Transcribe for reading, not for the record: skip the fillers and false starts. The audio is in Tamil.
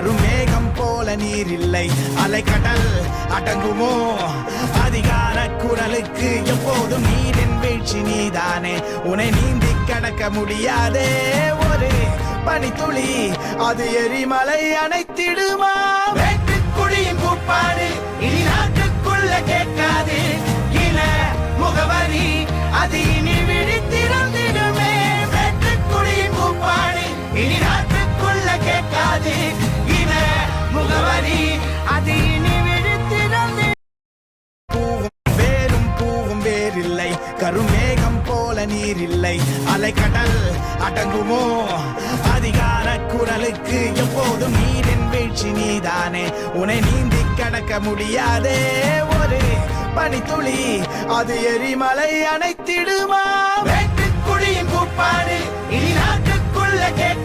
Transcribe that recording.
கருமேகம் போல நீர் இல்லை, அலைக்கடல் அடங்குமோ? அதிகார குரலுக்கு எப்போதும் நீரின் வீழ்ச்சி நீதானே. உன்னை நீந்தி கடக்க முடியாதே ஒரு பனித்துளி, அது எரிமலை அணைத்திடுமா? வேட்டுக்குடியின் கூப்பாடு இனி நாட்டுக்குள்ள கேட்காது. இன முகவரி அது இனி விழித்திறந்திடுமே. வேட்டுக்குடியின் கூப்பாடு இனி நாட்டுக்குள்ள கேட்காது. இன முகவரி அது இனி விழித்திறந்து. பூவும் வேரும் பூவும் வேறில்லை, கருமேகம் போல நீர் இல்லை, அலைக்கடல் அடங்குமோ? அதிகார குரலுக்கு எப்போதும் நீரின் வீழ்ச்சி நீதானே. உன்னை நீந்தி கடக்க முடியாதே ஒரு பனித்துளி, அது எரிமலை அணைத்திடுமா? வேட்டுக்குடியின் கூப்பாடு இனி நாட்டுக்குள்ள கேட்க